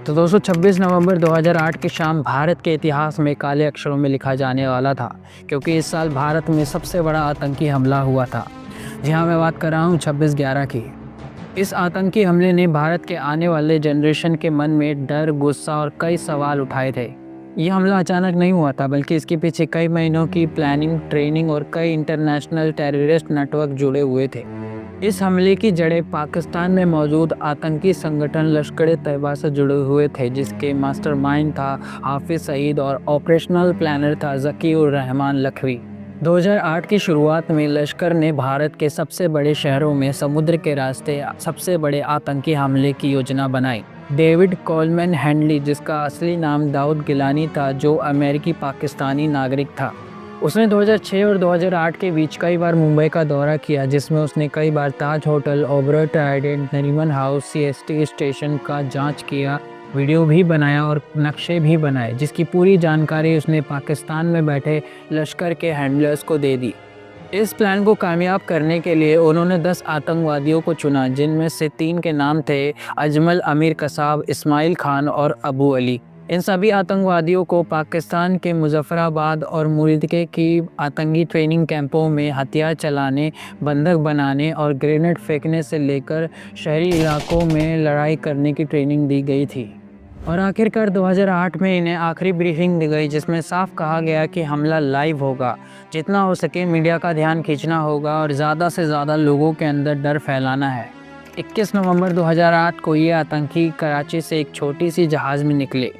तो दोस्तों 26 नवंबर 2008 की शाम भारत के इतिहास में काले अक्षरों में लिखा जाने वाला था, क्योंकि इस साल भारत में सबसे बड़ा आतंकी हमला हुआ था। जी हाँ, मैं बात कर रहा हूँ 26/11 की। इस आतंकी हमले ने भारत के आने वाले जनरेशन के मन में डर, गुस्सा और कई सवाल उठाए थे। ये हमला अचानक नहीं हुआ था, बल्कि इसके पीछे कई महीनों की प्लानिंग, ट्रेनिंग और कई इंटरनेशनल टेररिस्ट नेटवर्क जुड़े हुए थे। इस हमले की जड़ें पाकिस्तान में मौजूद आतंकी संगठन लश्कर-ए-तैयबा से जुड़े हुए थे, जिसके मास्टरमाइंड था हाफिज सईद और ऑपरेशनल प्लानर था ज़की-उर-रहमान लखवी। 2008 की शुरुआत में लश्कर ने भारत के सबसे बड़े शहरों में समुद्र के रास्ते सबसे बड़े आतंकी हमले की योजना बनाई। डेविड कोलमैन हेडली, जिसका असली नाम दाऊद गिलानी था, जो अमेरिकी पाकिस्तानी नागरिक था, उसने 2006 और 2008 के बीच कई बार मुंबई का दौरा किया, जिसमें उसने कई बार Taj hotel, Oberoi Trident, Nariman house, CST station का जांच किया, वीडियो भी बनाया और नक्शे भी बनाए, जिसकी पूरी जानकारी उसने पाकिस्तान में बैठे लश्कर के हैंडलर्स को दे दी। इस प्लान को कामयाब करने के लिए उन्होंने 10 आतंकवादियों को चुना, जिनमें से 3 के नाम थे अजमल, अमीर कसाब, इस्माइल खान और अबू अली। इन सभी आतंकवादियों को पाकिस्तान के मुजफ्फराबाद और मुरीदके की आतंकी ट्रेनिंग कैंपों में हथियार चलाने, बंदूक बनाने और ग्रेनेड फेंकने से लेकर शहरी इलाकों में लड़ाई करने की ट्रेनिंग दी गई थी। और आखिरकार 2008 में इन्हें आखिरी ब्रीफिंग दी गई, जिसमें साफ कहा गया कि हमला लाइव होगा, जितना हो सके मीडिया का ध्यान खींचना होगा और ज़्यादा से ज़्यादा लोगों के अंदर डर फैलाना है। 21 नवंबर 2008 को ये आतंकी कराची से एक छोटी सी जहाज़ में निकले।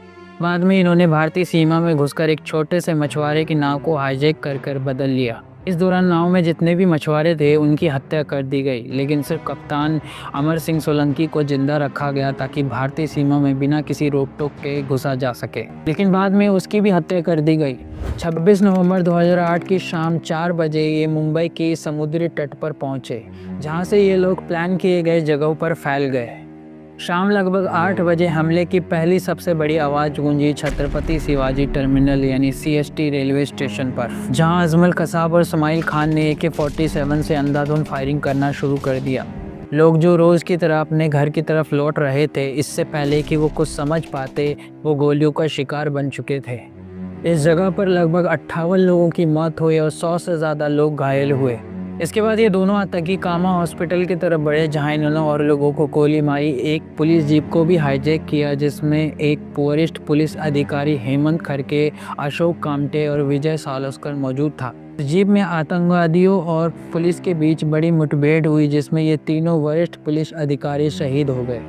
बाद में इन्होंने भारतीय सीमा में घुसकर एक छोटे से मछुआरे की नाव को हाईजैक कर बदल लिया। इस दौरान नाव में जितने भी मछुआरे थे उनकी हत्या कर दी गई, लेकिन सिर्फ कप्तान अमर सिंह सोलंकी को जिंदा रखा गया, ताकि भारतीय सीमा में बिना किसी रोक टोक के घुसा जा सके, लेकिन बाद में उसकी भी हत्या कर दी गई। 26 नवंबर 2008 की शाम 4 बजे ये मुंबई के समुद्री तट पर पहुंचे, जहां से ये लोग प्लान किए गए जगहों पर फैल गए। शाम लगभग 8 बजे हमले की पहली सबसे बड़ी आवाज़ गूंजी छत्रपति शिवाजी टर्मिनल यानी सीएसटी रेलवे स्टेशन पर, जहां अजमल कसाब और इस्माइल खान ने AK-47 से अंधाधुंध फायरिंग करना शुरू कर दिया। लोग जो रोज़ की तरह अपने घर की तरफ लौट रहे थे, इससे पहले कि वो कुछ समझ पाते, वो गोलियों का शिकार बन चुके थे। इस जगह पर लगभग 58 लोगों की मौत हुई और 100 से ज़्यादा लोग घायल हुए। इसके बाद ये दोनों आतंकी कामा हॉस्पिटल की तरफ बढ़े, जहां इन्होंने और लोगों को गोली मारी। एक पुलिस जीप को भी हाईजैक किया, जिसमें एक वरिष्ठ पुलिस अधिकारी हेमंत खरके, अशोक कामटे और विजय सालोस्कर मौजूद था। जीप में आतंकवादियों और पुलिस के बीच बड़ी मुठभेड़ हुई, जिसमें ये तीनों वरिष्ठ पुलिस अधिकारी शहीद हो गए।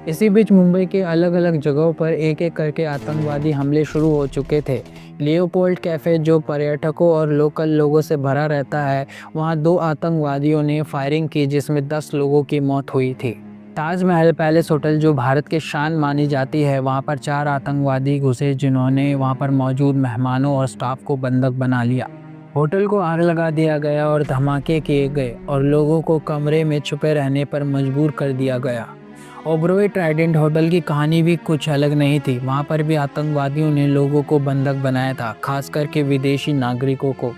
इसी बीच मुंबई के अलग अलग जगहों पर एक एक करके आतंकवादी हमले शुरू हो चुके थे। लियोपोल्ड कैफ़े, जो पर्यटकों और लोकल लोगों से भरा रहता है, वहां 2 आतंकवादियों ने फायरिंग की, जिसमें 10 लोगों की मौत हुई थी। ताजमहल पैलेस होटल, जो भारत की शान मानी जाती है, वहां पर 4 आतंकवादी घुसे, जिन्होंने वहां पर मौजूद मेहमानों और स्टाफ को बंधक बना लिया। होटल को आग लगा दिया गया और धमाके किए गए और लोगों को कमरे में छुपे रहने पर मजबूर कर दिया गया। ओबरॉय ट्राइडेंट होटल की कहानी भी कुछ अलग नहीं थी। वहाँ पर भी आतंकवादियों ने लोगों को बंधक बनाया था, खास करके विदेशी नागरिकों को,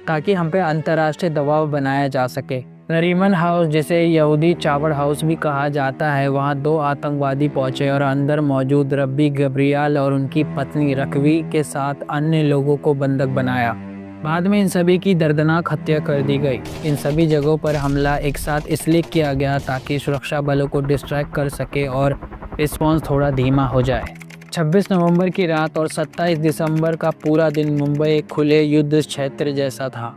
ताकि हम पे अंतर्राष्ट्रीय दबाव बनाया जा सके। नरीमन हाउस, जिसे यहूदी चावड़ हाउस भी कहा जाता है, वहाँ 2 आतंकवादी पहुँचे और अंदर मौजूद रब्बी गब्रियाल और उनकी पत्नी रखवी के साथ अन्य लोगों को बंधक बनाया। बाद में इन सभी की दर्दनाक हत्या कर दी गई। इन सभी जगहों पर हमला एक साथ इसलिए किया गया ताकि सुरक्षा बलों को डिस्ट्रैक्ट कर सके और रिस्पॉन्स थोड़ा धीमा हो जाए। 26 नवंबर की रात और 27 दिसंबर का पूरा दिन मुंबई एक खुले युद्ध क्षेत्र जैसा था,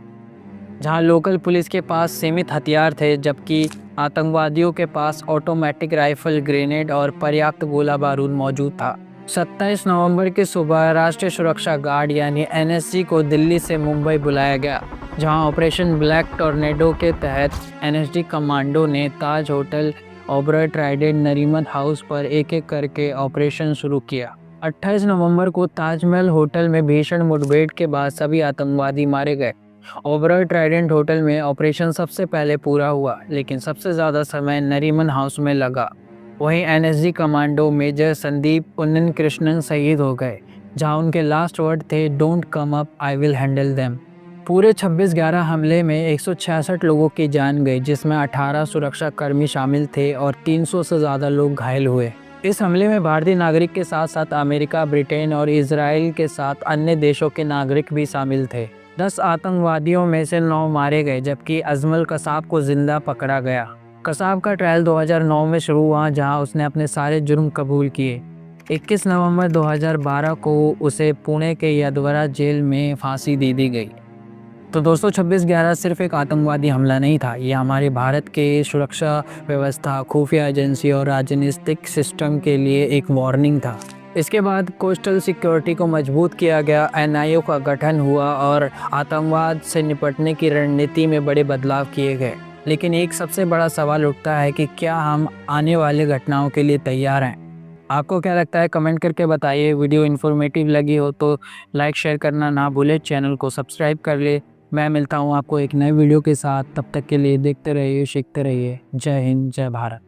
जहां लोकल पुलिस के पास सीमित हथियार थे, जबकि आतंकवादियों के पास ऑटोमेटिक राइफल, ग्रेनेड और पर्याप्त गोला बारूद मौजूद था। 27 नवंबर की सुबह राष्ट्रीय सुरक्षा गार्ड यानी NSG को दिल्ली से मुंबई बुलाया गया, जहां ऑपरेशन ब्लैक टॉर्नेडो के तहत NSG कमांडो ने Taj hotel, Oberoi Trident, Nariman house पर एक एक करके ऑपरेशन शुरू किया। 28 नवंबर को ताजमहल होटल में भीषण मुठभेड़ के बाद सभी आतंकवादी मारे गए। ओबरॉय ट्राइडेंट होटल में ऑपरेशन सबसे पहले पूरा हुआ, लेकिन सबसे ज़्यादा समय नरीमन हाउस में लगा। वहीं NSG commando major Sandeep Unnikrishnan शहीद हो गए, जहां उनके लास्ट वर्ड थे, don't come up, I will handle them. पूरे 26/11 हमले में 166 लोगों की जान गई, जिसमें 18 सुरक्षा कर्मी शामिल थे और 300 से ज़्यादा लोग घायल हुए। इस हमले में भारतीय नागरिक के साथ साथ अमेरिका, ब्रिटेन और इजराइल के साथ अन्य देशों के नागरिक भी शामिल थे। 10 आतंकवादियों में से 9 मारे गए, जबकि अजमल कसाब को जिंदा पकड़ा गया। कसाब का ट्रायल 2009 में शुरू हुआ, जहां उसने अपने सारे जुर्म कबूल किए। 21 नवंबर 2012 को उसे पुणे के यदवरा जेल में फांसी दे दी गई। तो दोस्तों, 26/11 सिर्फ एक आतंकवादी हमला नहीं था, ये हमारे भारत के सुरक्षा व्यवस्था, खुफिया एजेंसी और राजनीतिक सिस्टम के लिए एक वार्निंग था। इसके बाद कोस्टल सिक्योरिटी को मजबूत किया गया, एनआईओ का गठन हुआ और आतंकवाद से निपटने की रणनीति में बड़े बदलाव किए गए। लेकिन एक सबसे बड़ा सवाल उठता है कि क्या हम आने वाली घटनाओं के लिए तैयार हैं? आपको क्या लगता है, कमेंट करके बताइए। वीडियो इन्फॉर्मेटिव लगी हो तो लाइक शेयर करना ना भूले, चैनल को सब्सक्राइब कर ले। मैं मिलता हूँ आपको एक नए वीडियो के साथ, तब तक के लिए देखते रहिए, सीखते रहिए। जय हिंद, जय भारत।